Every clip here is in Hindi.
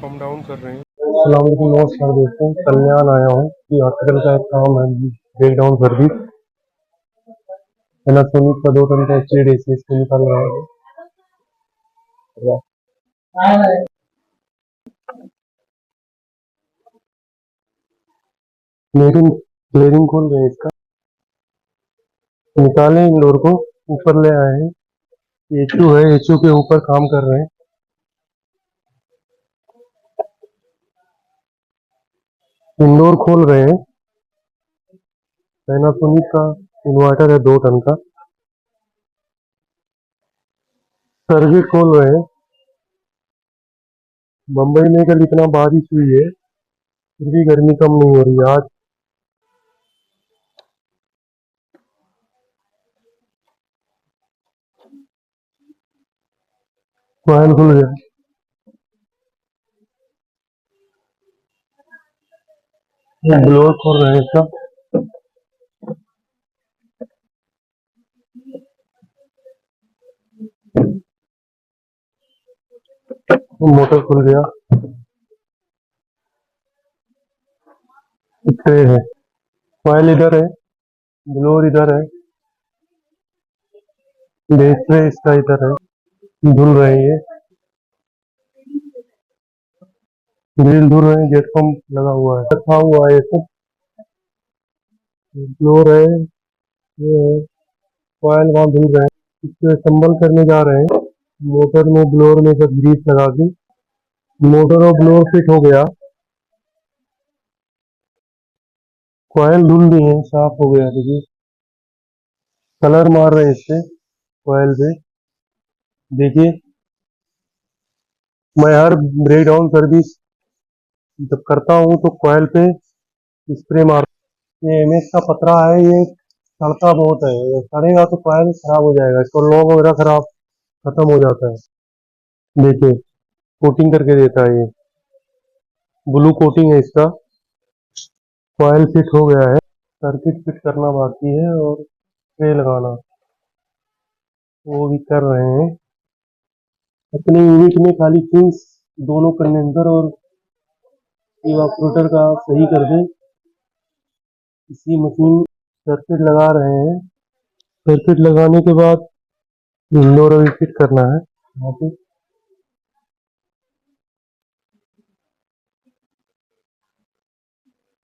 कम डाउन कर रहे हैं। अस्सलाम वालेकुम, नमस्कार दोस्तों। कल्याण आया हूँ कि हॉस्पिटल का एक काम है, ब्रेक डाउन सर्विस। पैनासोनिक का 2 टन का HDD इसको निकाल रहा है। क्लियरिंग क्लियरिंग खोल रहे हैं इसका, निकाले इन लोड को ऊपर ले आए हैं। HU है, HU के ऊपर काम कर रहे हैं। इंडोर खोल रहे हैं। पैनासोनिक का इन्वर्टर है 2 टन का। सर्किट खोल रहे हैं। मुंबई में कल इतना बारिश हुई है, फिर भी गर्मी कम नहीं हो रही आज। कॉइल खुल गया। ब्लोअर खोल रहे हैं इसका। मोटर खुल गया। ट्रे है, कॉइल इधर है, ब्लोअर इधर है, बेस ट्रे इसका इधर है। धुल रहे हैं ये, ग्रिल धुल रहे हैं, गेट पंप लगा हुआ है, रखा हुआ है ये सब। ब्लोअर है, ये है, कॉइल वहाँ धुल रहे हैं। इसको असेंबल करने जा रहे हैं। मोटर में ब्लोअर में सब ग्रीस लगा दी। मोटर और ब्लोअर फिट हो गया। कॉइल धुल दिए हैं, साफ हो गया। देखिए कलर मार रहे हैं इससे कॉइल पे। देखिए मैं हर ब्रेक डाउन सर्विस जब करता हूँ तो कॉइल पे स्प्रे मार। ये MS का पतरा है, ये सड़ता बहुत है, ये सड़ेगा तो कॉइल खराब हो जाएगा, इसको लॉक वगैरह खराब खत्म हो जाता है। देखिए कोटिंग करके देता है, ये ब्लू कोटिंग है इसका। कॉइल फिट हो गया है, सर्किट फिट करना बाकी है और स्प्रे लगाना वो भी कर रहे हैं। अपने यूनिट में खाली फिंस दोनों कंडेंसर और इवापोरेटर का सही कर दें। इसी मशीन सर्किट लगा रहे हैं। सर्किट लगाने के बाद इंडोर अभी फिट करना है यहाँ पे।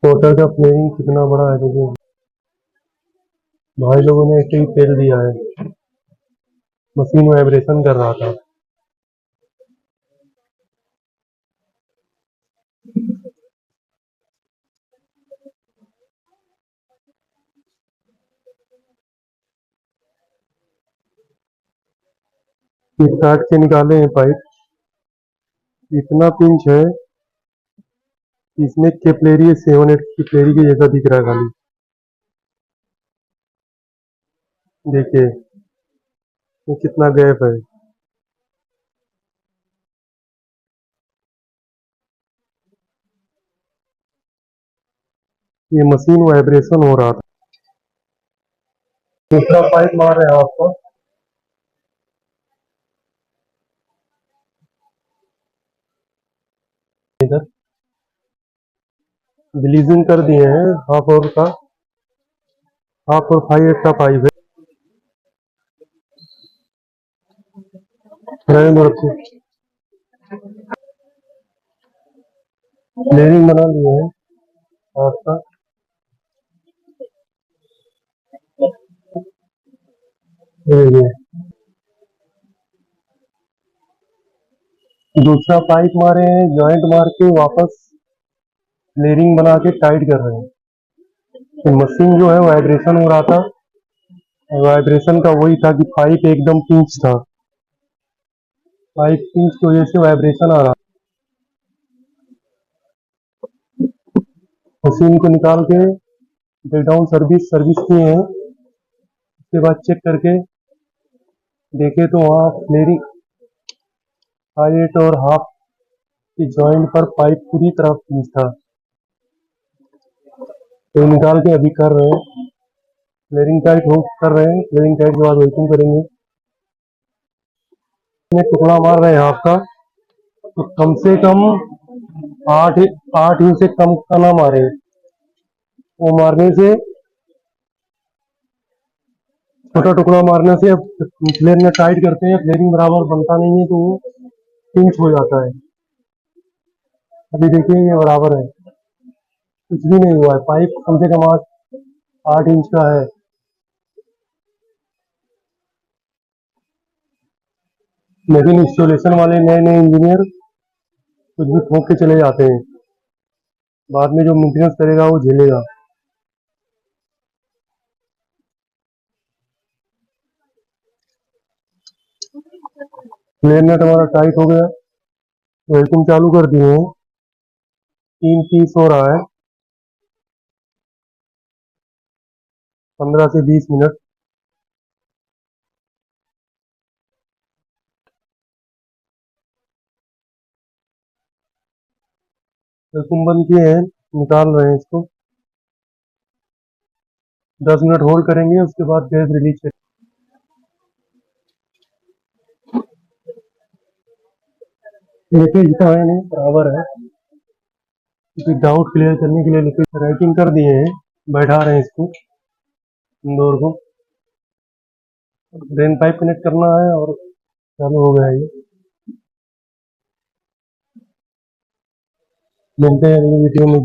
मोटर का फ्लेयरिंग कितना बड़ा है देखिए, भाई लोगों ने ऐसे ही तेल दिया है। मशीन वाइब्रेशन कर रहा था। फिर काट के निकाले हैं पाइप। इतना पिंच है, इसमें केपलेरी 7-8 केपलेरी के जैसा दिख रहा है खाली। देखिए ये कितना गैप है। ये मशीन वाइब्रेशन हो रहा था। दूसरा पाइप मार रहे हैं आपको। इधर ब्लीजिंग कर दिए हैं, हाफ और का हाफ और 5/8 का पाइप है। रहने रखो, लेयरिंग बना लिए हैं आपका। ये दूसरा पाइप मारे हैं, जॉइंट मार के वापस लेयरिंग बना के टाइट कर रहे हैं। तो मशीन जो है वाइब्रेशन हो रहा था, वाइब्रेशन का वही था कि पाइप एकदम पिंच था, पाइप पिंच की वजह से वाइब्रेशन आ रहा। मशीन को निकाल के ब्रेक डाउन सर्विस किए हैं। उसके बाद चेक करके देखे तो वहाँ फ्लेयरिंग 5/8 और हाफ की जॉइंट पर पाइप पूरी तरह पिंच था। तो निकाल के अभी कर रहे हैं, फ्लेयरिंग टाइट हो कर रहे हैं। फ्लेयरिंग टाइट के बाद वेल्डिंग करेंगे। टुकड़ा मार रहे हैं आपका, तो कम से कम आठ आठ इंच से कम का ना मारे। वो मारने से, छोटा टुकड़ा मारने से फ्लेयर में टाइट करते हैं, फ्लेयरिंग बराबर बनता नहीं है तो वो पिंच हो जाता है। अभी देखिए ये बराबर है, कुछ भी नहीं हुआ है। पाइप कम से कम 8 इंच का है। लेकिन इंस्टॉलेशन वाले नए नए इंजीनियर कुछ भी ठोक के चले जाते हैं, बाद में जो मेंटेनेंस करेगा वो झेलेगा। फ्लेयर नेट हमारा टाइट हो गया, वेल्डिंग चालू कर दिए हैं। 3 पीस हो रहा है, 15 से 20 मिनट। वैक्यूम बंद किए हैं, निकाल रहे हैं इसको। 10 मिनट होल्ड करेंगे, उसके बाद गैस रिलीज करेंगे। लीकेज का है नहीं, बराबर है। क्योंकि डाउट क्लियर करने के लिए लीकेज राइटिंग कर दिए हैं, बैठा रहे हैं इसको, इंडोर को। ड्रेन पाइप कनेक्ट करना है और चालू हो गया ये। मिलते हैं अगली वीडियो में।